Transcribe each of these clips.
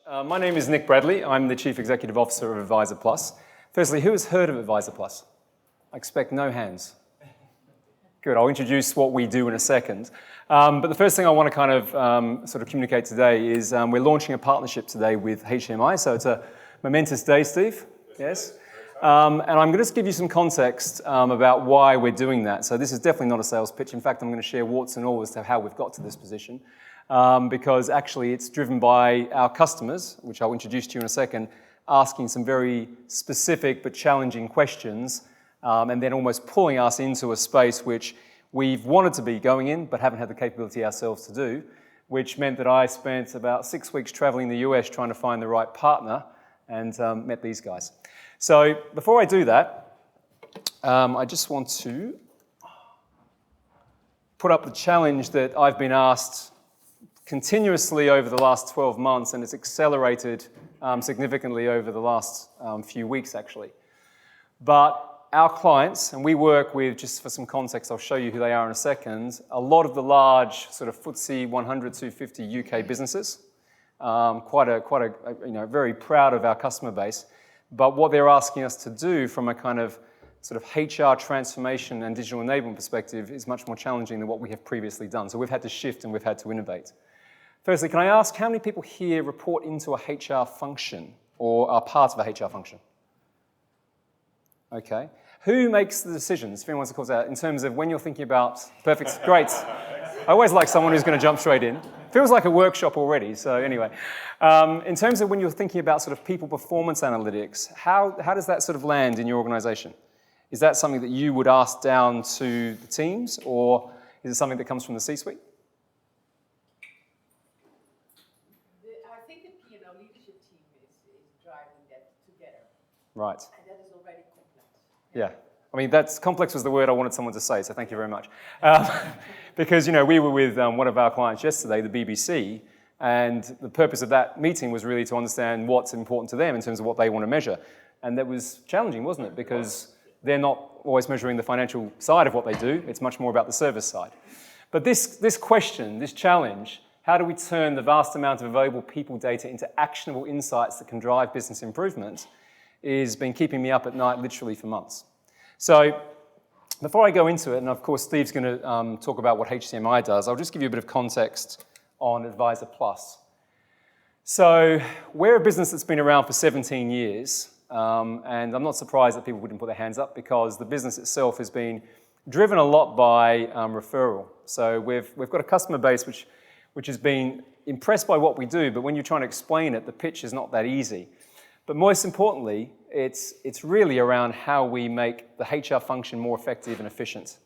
My name is Nick Bradley. I'm the Chief Executive Officer of Advisor Plus. Firstly, who has heard of Advisor Plus? I expect no hands. Good, I'll introduce what we do in a second. But the first thing I want to kind of sort of communicate today is we're launching a partnership today with HCMI. So it's a momentous day, Steve. Yes? And I'm going to just give you some context about why we're doing that. So this is definitely not a sales pitch. In fact, I'm going to share warts and all as to how we've got to this position. Because actually it's driven by our customers, which I'll introduce to you in a second, asking some very specific but challenging questions, and then almost pulling us into a space which we've wanted to be going in, but haven't had the capability ourselves to do, which meant that I spent about 6 weeks traveling the US trying to find the right partner, and met these guys. So before I do that, I just want to put up the challenge that I've been asked continuously over the last 12 months, and it's accelerated significantly over the last few weeks, actually. But our clients, and we work with, just for some context, I'll show you who they are in a second, a lot of the large sort of FTSE 100 to 50 UK businesses. Very proud of our customer base. But what they're asking us to do from a kind of sort of HR transformation and digital enablement perspective is much more challenging than what we have previously done. So we've had to shift and we've had to innovate. Firstly, can I ask how many people here report into a HR function or are part of a HR function? Okay. Who makes the decisions, if anyone wants to call out, in terms of when you're thinking about, perfect, great. I always like someone who's going to jump straight in. Feels like a workshop already, so anyway. In terms of when you're thinking about sort of people performance analytics, how does that sort of land in your organization? Is that something that you would ask down to the teams, or is it something that comes from the C-suite? Right. And that is already complex. Yeah. I mean, complex was the word I wanted someone to say, so thank you very much. Because, we were with one of our clients yesterday, the BBC, and the purpose of that meeting was really to understand what's important to them in terms of what they want to measure. And that was challenging, wasn't it? Because they're not always measuring the financial side of what they do. It's much more about the service side. But this question, this challenge, how do we turn the vast amount of available people data into actionable insights that can drive business improvement, is been keeping me up at night literally for months. So before I go into it, and of course Steve's going to talk about what HCMI does, I'll just give you a bit of context on Advisor Plus. So we're a business that's been around for 17 years, and I'm not surprised that people wouldn't put their hands up because the business itself has been driven a lot by referral. So we've got a customer base which has been impressed by what we do, but when you're trying to explain it, the pitch is not that easy. But most importantly, it's really around how we make the HR function more effective and efficient.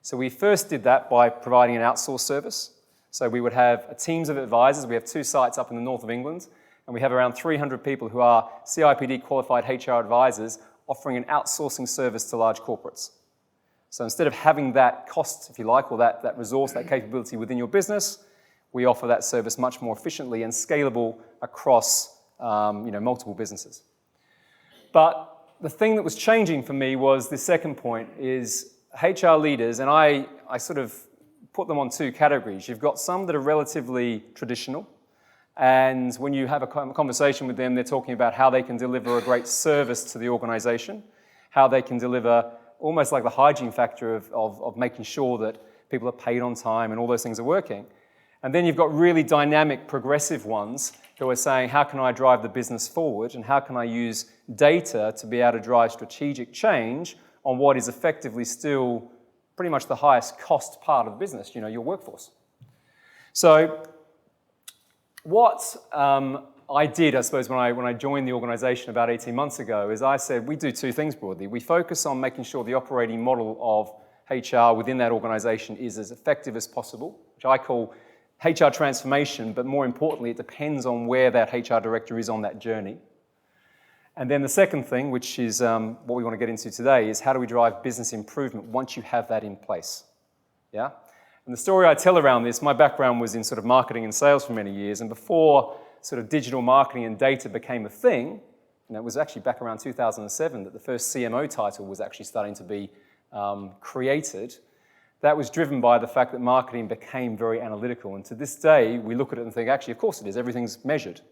So we first did that by providing an outsourced service. So we would have teams of advisors. We have 2 sites up in the north of England, and we have around 300 people who are CIPD qualified HR advisors offering an outsourcing service to large corporates. So instead of having that cost, if you like, or that resource, that capability within your business, we offer that service much more efficiently and scalable across multiple businesses. But the thing that was changing for me was the second point is HR leaders, and I sort of put them on 2 categories. You've got some that are relatively traditional, and when you have a conversation with them, they're talking about how they can deliver a great service to the organization, how they can deliver almost like the hygiene factor of making sure that people are paid on time and all those things are working. And then you've got really dynamic, progressive ones who are saying, how can I drive the business forward and how can I use data to be able to drive strategic change on what is effectively still pretty much the highest cost part of the business, your workforce. So what I did, I suppose, when I joined the organization about 18 months ago is I said, we do 2 things broadly. We focus on making sure the operating model of HR within that organization is as effective as possible, which I call HR transformation, but more importantly, it depends on where that HR director is on that journey. And then the second thing, which is what we want to get into today, is how do we drive business improvement once you have that in place? Yeah? And the story I tell around this, my background was in sort of marketing and sales for many years, and before sort of digital marketing and data became a thing, and it was actually back around 2007 that the first CMO title was actually starting to be created. That was driven by the fact that marketing became very analytical. And to this day, we look at it and think, actually, of course it is. Everything's measured.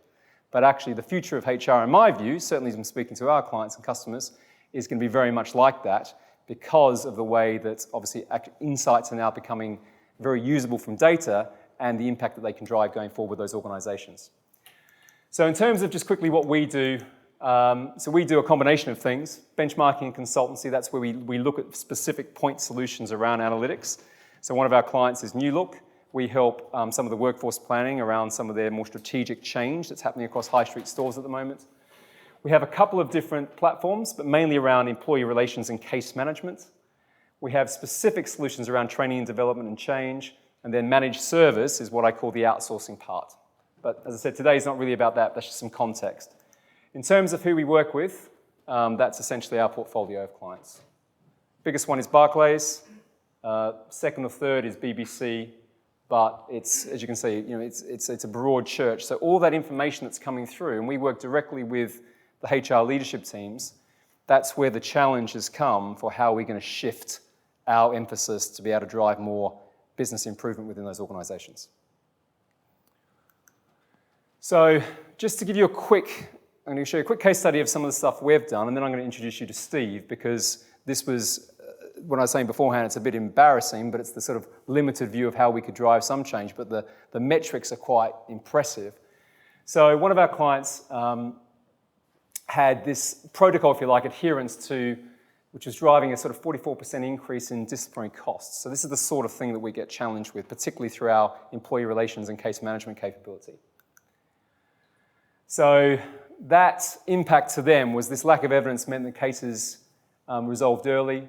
But actually, the future of HR, in my view, certainly as I'm speaking to our clients and customers, is going to be very much like that because of the way that obviously insights are now becoming very usable from data and the impact that they can drive going forward with those organizations. So in terms of just quickly what we do, so we do a combination of things. Benchmarking and consultancy, that's where we look at specific point solutions around analytics. So one of our clients is New Look. We help some of the workforce planning around some of their more strategic change that's happening across high street stores at the moment. We have a couple of different platforms, but mainly around employee relations and case management. We have specific solutions around training and development and change, and then managed service is what I call the outsourcing part. But as I said, today is not really about that, that's just some context. In terms of who we work with, that's essentially our portfolio of clients. Biggest one is Barclays, second or third is BBC, but it's, as you can see, it's a broad church. So all that information that's coming through, and we work directly with the HR leadership teams, that's where the challenge has come for how we're going to shift our emphasis to be able to drive more business improvement within those organizations. So just to give you I'm going to show you a quick case study of some of the stuff we've done, and then I'm going to introduce you to Steve, because this was, when I was saying beforehand, it's a bit embarrassing, but it's the sort of limited view of how we could drive some change, but the metrics are quite impressive. So one of our clients had this protocol, if you like, adherence to, which was driving a sort of 44% increase in disciplinary costs. So this is the sort of thing that we get challenged with, particularly through our employee relations and case management capability. So that impact to them was this lack of evidence meant that cases resolved early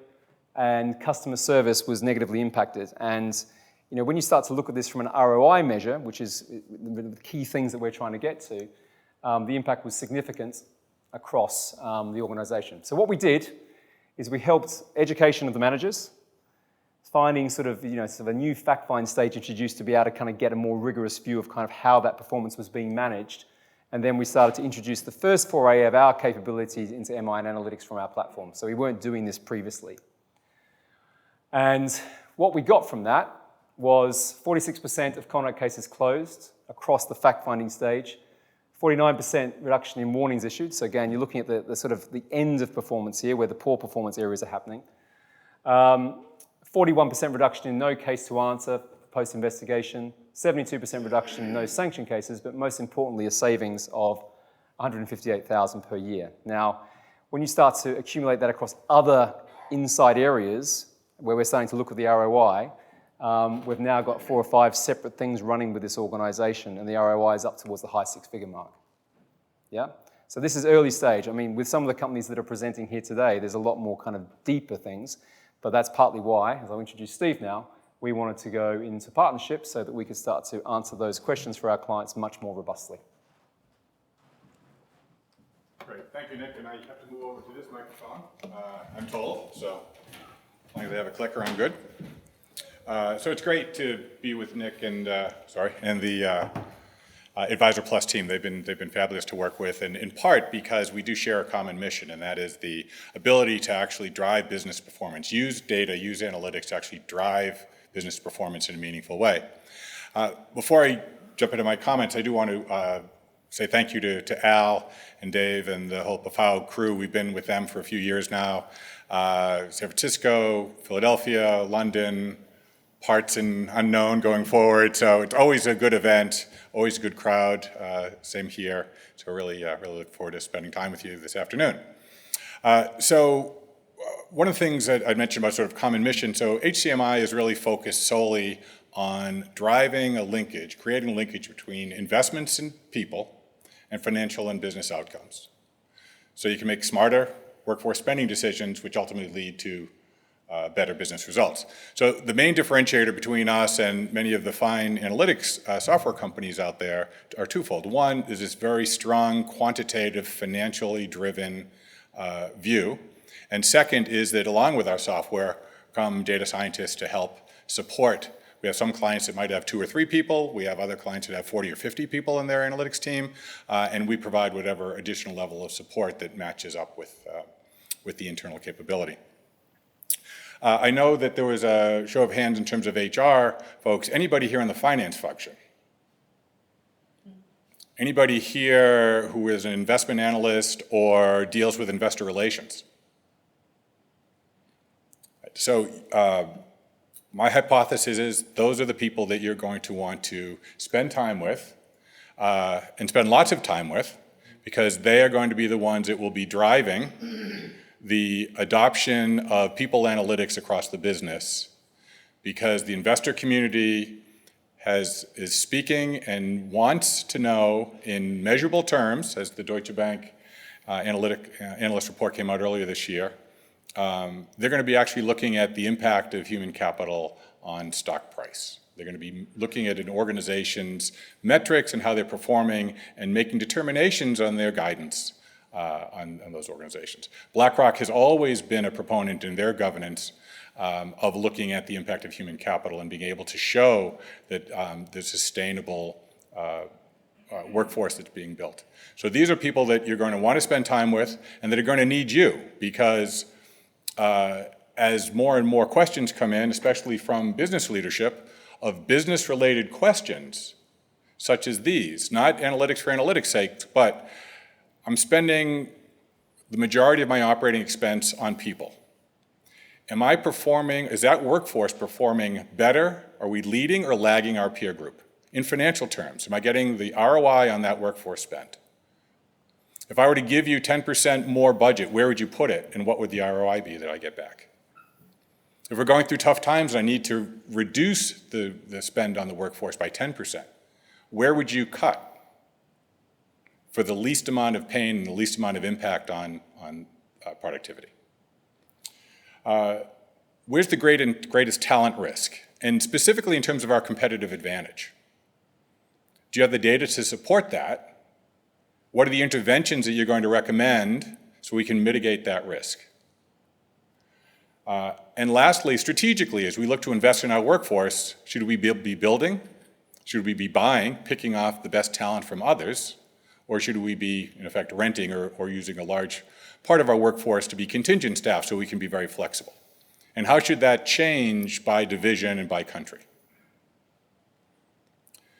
and customer service was negatively impacted. And when you start to look at this from an ROI measure, which is the key things that we're trying to get to, the impact was significant across the organization. So what we did is we helped education of the managers, finding sort of a new fact-find stage introduced to be able to kind of get a more rigorous view of kind of how that performance was being managed. And then we started to introduce the first foray of our capabilities into MI and analytics from our platform. So we weren't doing this previously. And what we got from that was 46% of conduct cases closed across the fact-finding stage, 49% reduction in warnings issued. So again, you're looking at the sort of the end of performance here, where the poor performance areas are happening. 41% reduction in no case to answer post-investigation, 72% reduction in no sanction cases, but most importantly, a savings of $158,000 per year. Now, when you start to accumulate that across other inside areas where we're starting to look at the ROI, we've now got 4 or 5 separate things running with this organization, and the ROI is up towards the high 6-figure mark. Yeah? So this is early stage. I mean, with some of the companies that are presenting here today, there's a lot more kind of deeper things, but that's partly why, as I'll introduce Steve now, we wanted to go into partnerships so that we could start to answer those questions for our clients much more robustly. Great, thank you, Nick. And I have to move over to this microphone, I'm told, so as long as they have a clicker, I'm good. So it's great to be with Nick and the Advisor Plus team. They've been fabulous to work with, and in part because we do share a common mission, and that is the ability to actually drive business performance, use data, use analytics to actually drive business performance in a meaningful way. Before I jump into my comments, I do want to say thank you to Al and Dave and the whole PAFOW crew. We've been with them for a few years now. San Francisco, Philadelphia, London, parts in unknown going forward. So it's always a good event, always a good crowd. Same here. So really look forward to spending time with you this afternoon. So one of the things that I mentioned about sort of common mission, so HCMI is really focused solely on driving a linkage, creating a linkage between investments in people and financial and business outcomes. So you can make smarter workforce spending decisions, which ultimately lead to better business results. So the main differentiator between us and many of the fine analytics software companies out there are twofold. One is this very strong, quantitative, financially driven view. And second is that along with our software come data scientists to help support. We have some clients that might have 2 or 3 people. We have other clients that have 40 or 50 people in their analytics team. And we provide whatever additional level of support that matches up with the internal capability. I know that there was a show of hands in terms of HR folks. Anybody here in the finance function? Anybody here who is an investment analyst or deals with investor relations? So my hypothesis is those are the people that you're going to want to spend time with and spend lots of time with, because they are going to be the ones that will be driving the adoption of people analytics across the business, because the investor community is speaking and wants to know in measurable terms, as the Deutsche Bank analyst report came out earlier this year. They're going to be actually looking at the impact of human capital on stock price. They're going to be looking at an organization's metrics and how they're performing and making determinations on their guidance on those organizations. BlackRock has always been a proponent in their governance of looking at the impact of human capital and being able to show that there's sustainable workforce that's being built. So these are people that you're going to want to spend time with and that are going to need you, because as more and more questions come in, especially from business leadership, of business-related questions, such as these, not analytics for analytics' sake, but I'm spending the majority of my operating expense on people. Am I performing, is that workforce performing better? Are we leading or lagging our peer group? In financial terms, am I getting the ROI on that workforce spent? If I were to give you 10% more budget, where would you put it, and what would the ROI be that I get back? If we're going through tough times and I need to reduce the spend on the workforce by 10%, where would you cut for the least amount of pain and the least amount of impact on productivity? Where's the greatest talent risk? And specifically in terms of our competitive advantage. Do you have the data to support that? What are the interventions that you're going to recommend so we can mitigate that risk? And lastly, strategically, as we look to invest in our workforce, should we be building? Should we be buying, picking off the best talent from others? Or should we be, in effect, renting or using a large part of our workforce to be contingent staff so we can be very flexible? And how should that change by division and by country?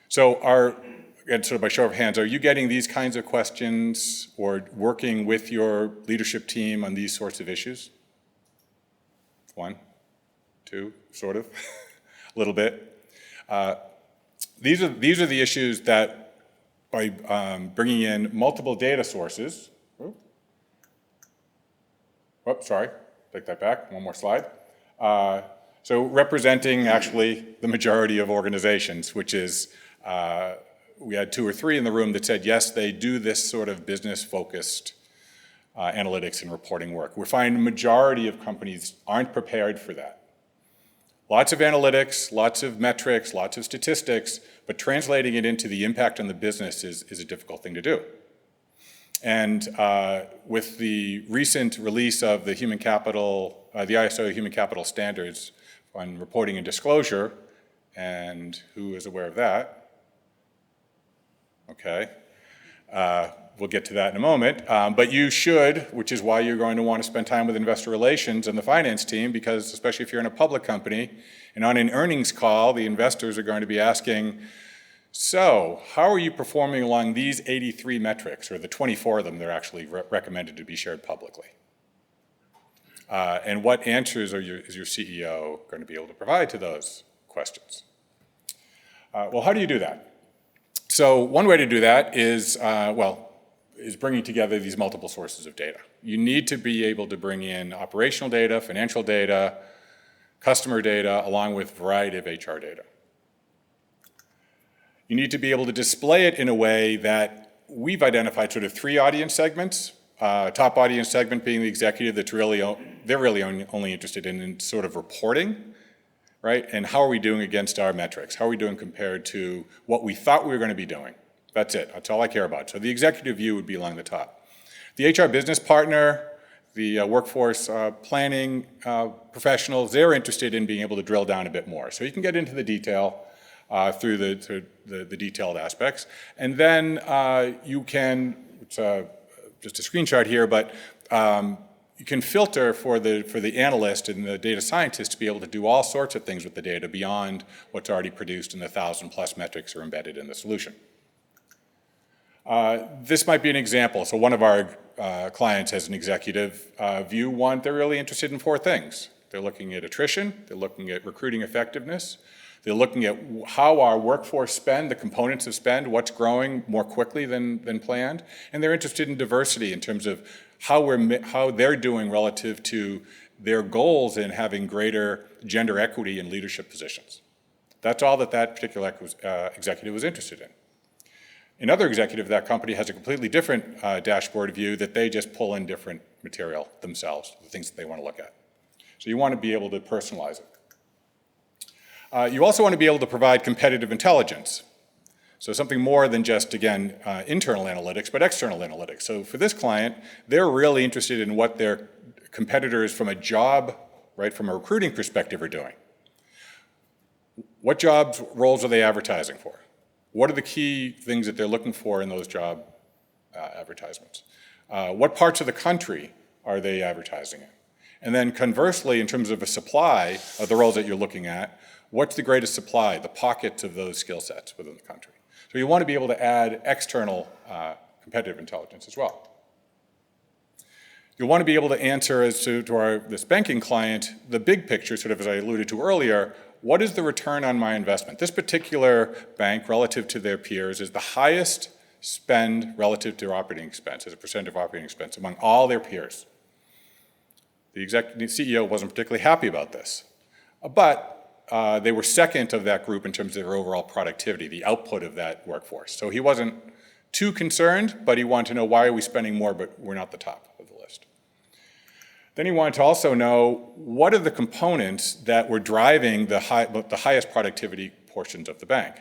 So sort of by show of hands, are you getting these kinds of questions or working with your leadership team on these sorts of issues? One, two, sort of, a little bit. These are the issues that by bringing in multiple data sources, sorry, take that back, one more slide. So representing actually the majority of organizations, which is, we had 2 or 3 in the room that said, yes, they do this sort of business-focused analytics and reporting work. We're finding the majority of companies aren't prepared for that. Lots of analytics, lots of metrics, lots of statistics, but translating it into the impact on the business is a difficult thing to do. And with the recent release of the human capital, the ISO human capital standards on reporting and disclosure, and who is aware of that? Okay. We'll get to that in a moment. But you should, which is why you're going to want to spend time with investor relations and the finance team, because especially if you're in a public company and on an earnings call, the investors are going to be asking, so how are you performing along these 83 metrics, or the 24 of them that are actually recommended to be shared publicly? And what answers is your CEO going to be able to provide to those questions? Well, how do you do that? So one way to do that is, is bringing together these multiple sources of data. You need to be able to bring in operational data, financial data, customer data, along with a variety of HR data. You need to be able to display it in a way that we've identified sort of 3 audience segments. Top audience segment being the executive that's they're really only interested in sort of reporting, right? And how are we doing against our metrics? How are we doing compared to what we thought we were going to be doing? That's it. That's all I care about. So the executive view would be along the top. The HR business partner, the workforce planning professionals, they're interested in being able to drill down a bit more. So you can get into the detail through the detailed aspects. And then you can, it's just a screenshot here, but you can filter for the analyst and the data scientist to be able to do all sorts of things with the data beyond what's already produced, and the 1,000+ metrics are embedded in the solution. This might be an example. So one of our clients has an executive view. One, they're really interested in 4 things. They're looking at attrition, they're looking at recruiting effectiveness, they're looking at how our workforce spend, the components of spend, what's growing more quickly than planned, and they're interested in diversity in terms of how they're doing relative to their goals in having greater gender equity in leadership positions. That's all that particular executive was interested in. Another executive of that company has a completely different dashboard view that they just pull in different material themselves, the things that they want to look at. So you want to be able to personalize it. You also want to be able to provide competitive intelligence. So something more than just, again, internal analytics, but external analytics. So for this client, they're really interested in what their competitors from a job, right, from a recruiting perspective are doing. What jobs, roles are they advertising for? What are the key things that they're looking for in those job advertisements? What parts of the country are they advertising in? And then conversely, in terms of a supply of the roles that you're looking at, what's the greatest supply, the pockets of those skill sets within the country? So you want to be able to add external competitive intelligence as well. You'll want to be able to answer as to this banking client, the big picture, sort of as I alluded to earlier, what is the return on my investment? This particular bank, relative to their peers, is the highest spend relative to operating expense, as a percent of operating expense among all their peers. The CEO wasn't particularly happy about this, but they were second of that group in terms of their overall productivity, the output of that workforce. So he wasn't too concerned, but he wanted to know, why are we spending more, but we're not the top of the list. Then he wanted to also know, what are the components that were driving the highest productivity portions of the bank?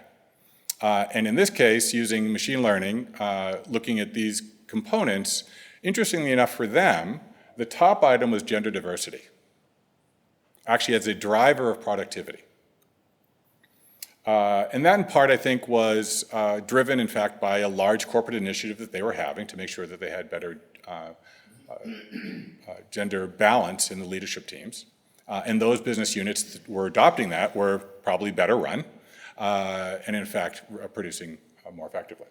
And in this case, using machine learning, looking at these components, interestingly enough for them, the top item was gender diversity, actually as a driver of productivity. And that in part, I think, was driven, in fact, by a large corporate initiative that they were having to make sure that they had better gender balance in the leadership teams. And those business units that were adopting that were probably better run and, in fact, producing more effectively.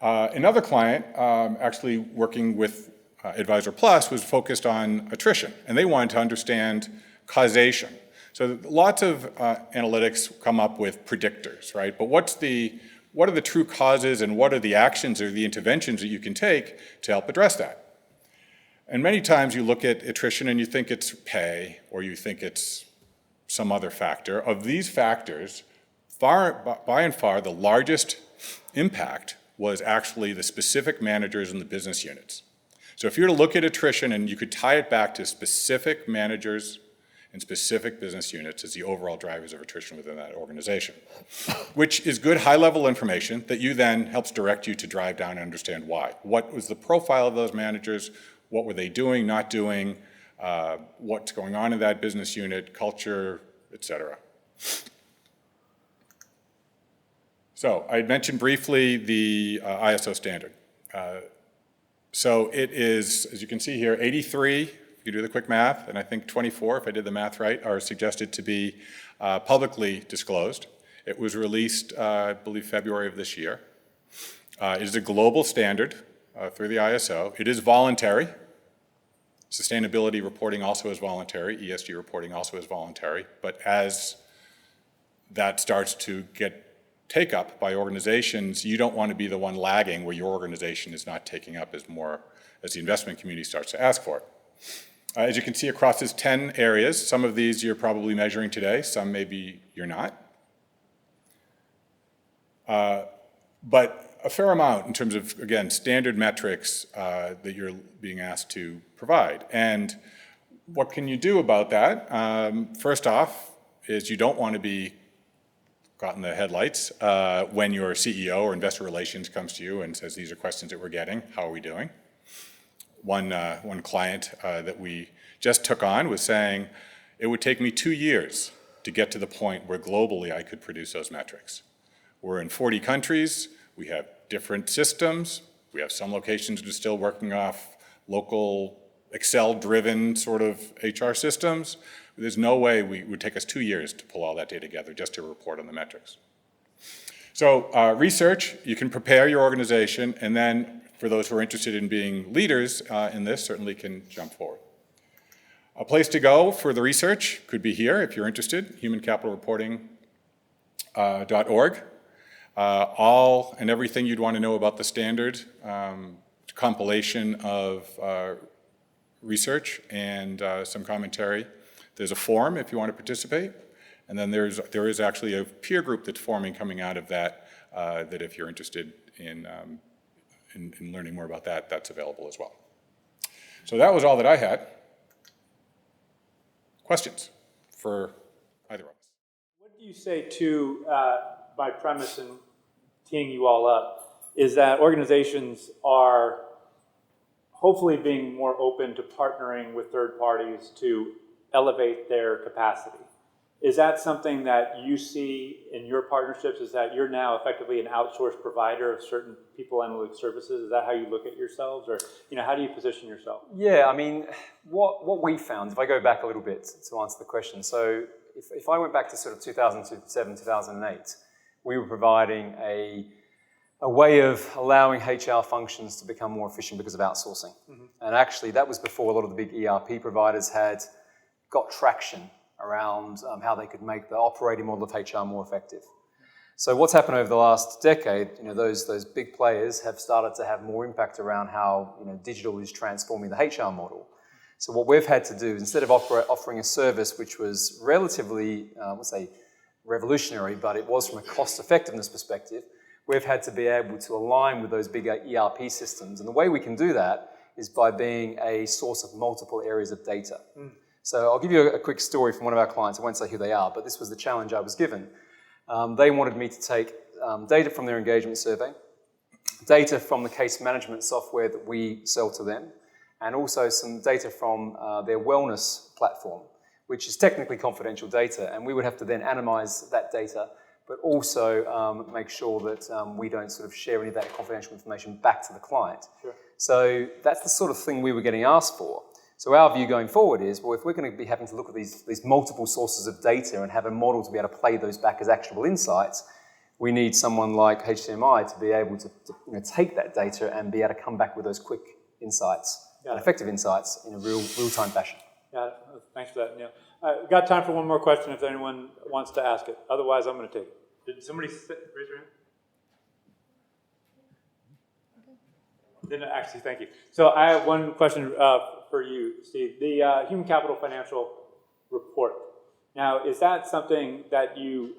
Another client, actually working with Advisor Plus, was focused on attrition, and they wanted to understand causation. So lots of analytics come up with predictors, right? But what are the true causes, and what are the actions or the interventions that you can take to help address that? And many times you look at attrition and you think it's pay, or you think it's some other factor. Of these factors, by and far, the largest impact was actually the specific managers in the business units. So if you were to look at attrition and you could tie it back to specific managers and specific business units as the overall drivers of attrition within that organization, which is good high-level information that you then helps direct you to drive down and understand why. What was the profile of those managers? What were they doing, not doing? What's going on in that business unit, culture, et cetera. So I had mentioned briefly the ISO standard. So it is, as you can see here, 83, if you do the quick math, and I think 24, if I did the math right, are suggested to be publicly disclosed. It was released, I believe, February of this year. It is a global standard through the ISO. It is voluntary. Sustainability reporting also is voluntary. ESG reporting also is voluntary. But as that starts to get take up by organizations, you don't want to be the one lagging where your organization is not taking up as the investment community starts to ask for it. As you can see across these 10 areas, some of these you're probably measuring today, some maybe you're not. But a fair amount in terms of, again, standard metrics that you're being asked to provide. And what can you do about that? First off is you don't want to be caught in the headlights when your CEO or investor relations comes to you and says, these are questions that we're getting, how are we doing? One client that we just took on was saying, it would take me 2 years to get to the point where globally I could produce those metrics. We're in 40 countries, we have different systems, we have some locations that are still working off local Excel-driven sort of HR systems. There's no way it would take us 2 years to pull all that data together just to report on the metrics. So research, you can prepare your organization, and then for those who are interested in being leaders in this, certainly can jump forward. A place to go for the research could be here if you're interested, humancapitalreporting.org. All and everything you'd want to know about the standard, compilation of research and some commentary. There's a forum if you want to participate, and then there is actually a peer group that's forming coming out of that, that if you're interested in learning more about that, that's available as well. So that was all that I had. Questions for either of us? What do you say to my premise in teeing you all up is that organizations are hopefully being more open to partnering with third parties to elevate their capacity. Is that something that you see in your partnerships? Is that you're now effectively an outsourced provider of certain people analytic services? Is that how you look at yourselves, or how do you position yourself? Yeah, I mean, what we found, if I go back a little bit to answer the question, so if I went back to sort of 2007, 2008, we were providing a way of allowing HR functions to become more efficient because of outsourcing. Mm-hmm. And actually, that was before a lot of the big ERP providers had got traction around how they could make the operating model of HR more effective. So what's happened over the last decade, those big players have started to have more impact around how digital is transforming the HR model. So what we've had to do, instead of offering a service which was relatively, let's say, revolutionary, but it was from a cost effectiveness perspective, we've had to be able to align with those bigger ERP systems. And the way we can do that is by being a source of multiple areas of data. Mm. So I'll give you a quick story from one of our clients. I won't say who they are, but this was the challenge I was given. They wanted me to take data from their engagement survey, data from the case management software that we sell to them, and also some data from their wellness platform, which is technically confidential data. And we would have to then analyze that data, but also make sure that we don't sort of share any of that confidential information back to the client. Sure. So that's the sort of thing we were getting asked for. So our view going forward is, well, if we're going to be having to look at these multiple sources of data and have a model to be able to play those back as actionable insights, we need someone like HCMI to be able to take that data and be able to come back with those quick insights and effective insights in a real-time fashion. Yeah, thanks for that, Neil. We've got time for one more question if anyone wants to ask it. Otherwise, I'm going to take it. Did somebody raise your hand? Didn't actually, thank you. So I have one question for you, Steve. The Human Capital Financial Report. Now, is that something that you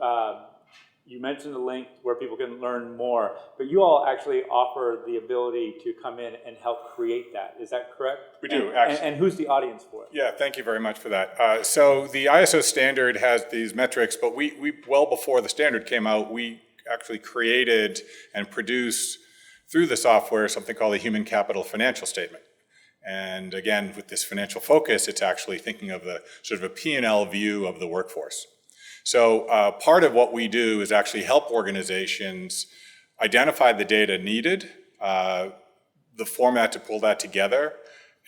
mentioned the link where people can learn more, but you all actually offer the ability to come in and help create that. Is that correct? We do, actually. And who's the audience for it? Yeah, thank you very much for that. So the ISO standard has these metrics, but we well before the standard came out, we actually created and produced through the software something called a Human Capital Financial Statement. And again, with this financial focus, it's actually thinking of the sort of a P&L view of the workforce. So part of what we do is actually help organizations identify the data needed, the format to pull that together,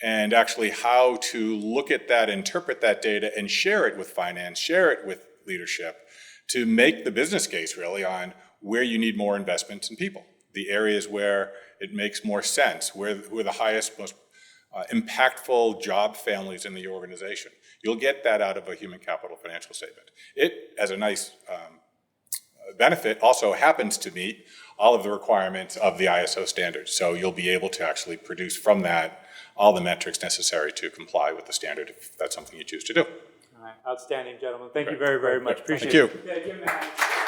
and actually how to look at that, interpret that data, and share it with finance, share it with leadership to make the business case really on where you need more investments in people, the areas where it makes more sense, where the highest, most impactful job families in the organization. You'll get that out of a Human Capital Financial Statement. It, as a nice benefit, also happens to meet all of the requirements of the ISO standards. So you'll be able to actually produce from that all the metrics necessary to comply with the standard if that's something you choose to do. All right, outstanding, gentlemen. Thank you very, very much. Appreciate it. Thank you. Yeah,